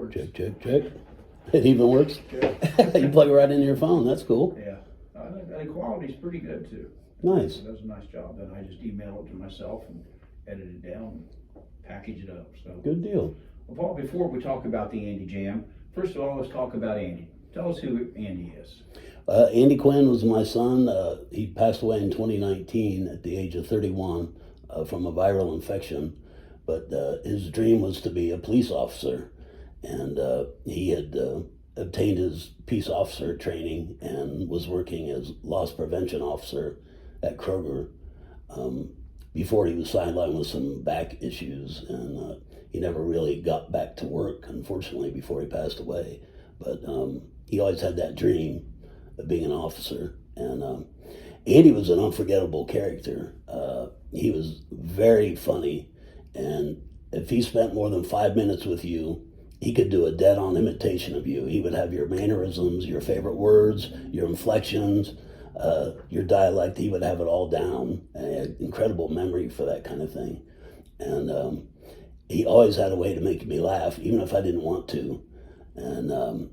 Check, check, check. It even works? You plug it right into your phone. That's cool. Yeah. The quality's pretty good, too. Nice. It does a nice job. Then I just email it to myself and edit it down and package it up. So Good deal. Well, Paul, before we talk about the Andy Jam, first of all, let's talk about Andy. Tell us who Andy is. Andy Quinn was my son. He passed away in 2019 at the age of 31 from a viral infection. But his dream was to be a police officer. And he had obtained his peace officer training and was working as loss prevention officer at Kroger before he was sidelined with some back issues. And he never really got back to work, unfortunately, before he passed away. But he always had that dream of being an officer. And Andy was an unforgettable character. He was very funny. And if he spent more than 5 minutes with you, he could do a dead-on imitation of you. He would have your mannerisms, your favorite words, your inflections, your dialect. He would have it all down. And he had incredible memory for that kind of thing. And he always had a way to make me laugh, even if I didn't want to. And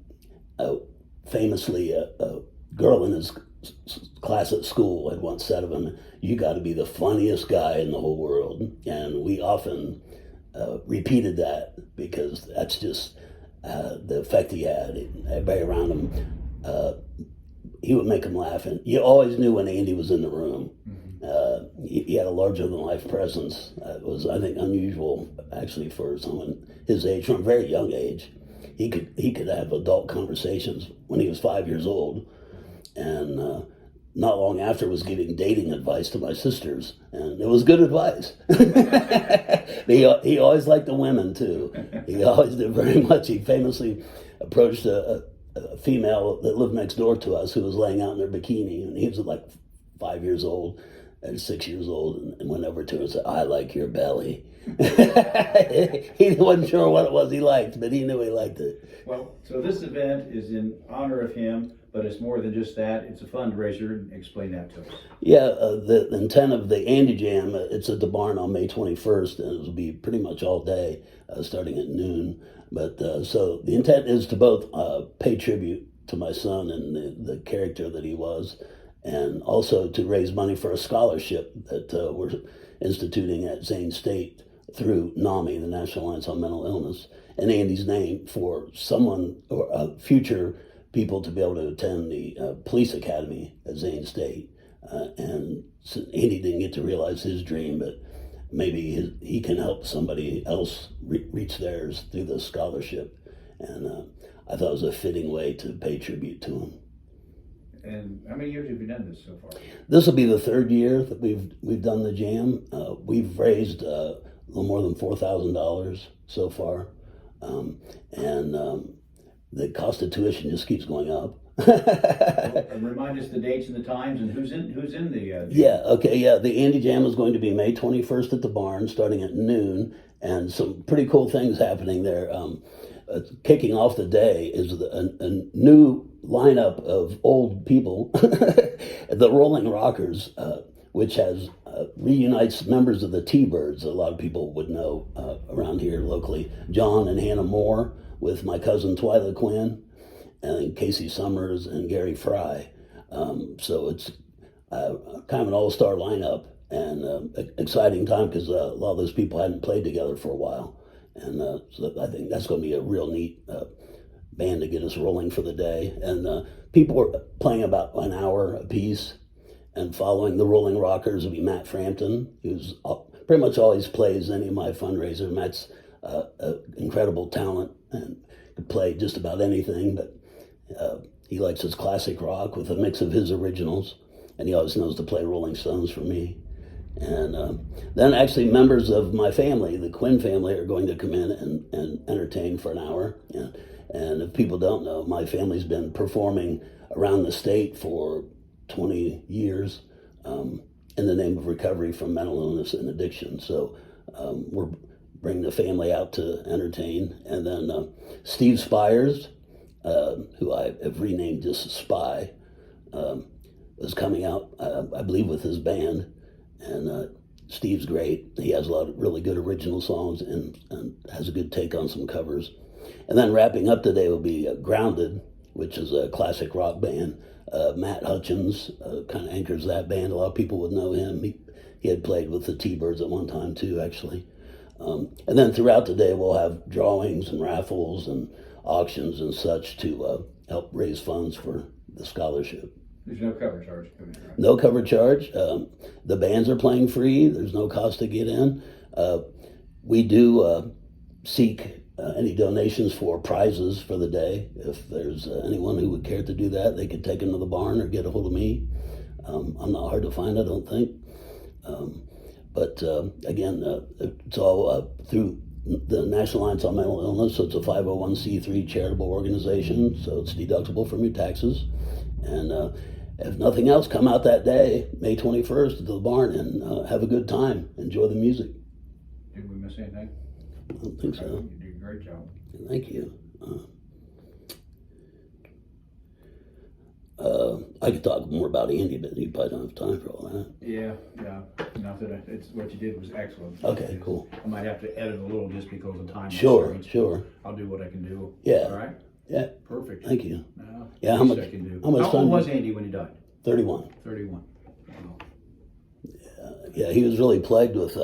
famously, a girl in his class at school had once said of him, "You got to be the funniest guy in the whole world." And we often repeated that because that's just the effect he had. Everybody around him, he would make them laugh. And you always knew when Andy was in the room. He had a larger-than-life presence. It was, I think, unusual, actually, for someone his age, from a very young age. He could have adult conversations when he was 5 years old. And not long after was giving dating advice to my sisters, and it was good advice. He always liked the women too. He always did very much. He famously approached a female that lived next door to us who was laying out in her bikini, and he was like 5 years old and 6 years old, and went over to her and said, "I like your belly." He wasn't sure what it was he liked, but he knew he liked it. Well, so this event is in honor of him, but it's more than just that. It's a fundraiser. Explain that to us. Yeah, the intent of the Andy Jam, it's at the barn on May 21st, and it'll be pretty much all day, starting at noon. But so the intent is to both pay tribute to my son and the character that he was, and also to raise money for a scholarship that we're instituting at Zane State through NAMI, the National Alliance on Mental Illness, in Andy's name, for someone or future people to be able to attend the police academy at Zane State. And so Andy didn't get to realize his dream, but maybe he can help somebody else reach theirs through the scholarship. And I thought it was a fitting way to pay tribute to him. And how many years have you done this so far? This will be the third year that we've done the jam. We've raised a little more than $4,000 so far. The cost of tuition just keeps going up. And remind us the dates and the times and who's in the the Andy Jam is going to be May 21st at the barn, starting at noon, and some pretty cool things happening there. Kicking off the day is a new lineup of old people, the Rolling Rockers, which has reunites members of the T-Birds. A lot of people would know around here locally. John and Hannah Moore with my cousin Twyla Quinn, and Casey Summers and Gary Fry. So it's kind of an all-star lineup, and exciting time because a lot of those people hadn't played together for a while. And so I think that's going to be a real neat band to get us rolling for the day. And people are playing about an hour a piece. And following the Rolling Rockers will be Matt Frampton, who's pretty much always plays any of my fundraisers. Matt's incredible talent and could play just about anything, but he likes his classic rock with a mix of his originals, and he always knows to play Rolling Stones for me. And then actually members of my family, the Quinn family, are going to come in and entertain for an hour. And if people don't know, my family's been performing around the state for 20 years in the name of recovery from mental illness and addiction. So we're bringing the family out to entertain. And then Steve Spires, who I have renamed just Spy, is coming out, I believe, with his band. And Steve's great. He has a lot of really good original songs and has a good take on some covers. And then wrapping up today will be Grounded, which is a classic rock band. Matt Hutchins kind of anchors that band. A lot of people would know him. He had played with the T-Birds at one time too, actually. And then throughout the day we'll have drawings and raffles and auctions and such to help raise funds for the scholarship. There's no cover charge coming in, right? No cover charge. The bands are playing free. There's no cost to get in. We do seek any donations for prizes for the day. If there's anyone who would care to do that, they could take them to the barn or get a hold of me. I'm not hard to find, I don't think. But again, it's all through the National Alliance on Mental Illness, so it's a 501c3 charitable organization, so it's deductible from your taxes. And if nothing else, come out that day, May 21st, to the barn and have a good time. Enjoy the music. Did we miss anything? I don't think so. You did a great job. Thank you. I could talk more about Andy, but you probably don't have time for all that. Yeah. Not that it's what you did was excellent. Okay, cool. I might have to edit a little just because of time. Sure. I'll do what I can do. Yeah. All right. Yeah. Perfect. Thank you. Yeah. How much I can do. how much How time old do was you- Andy when he died? 31. 31. Wow. Yeah, he was really plagued with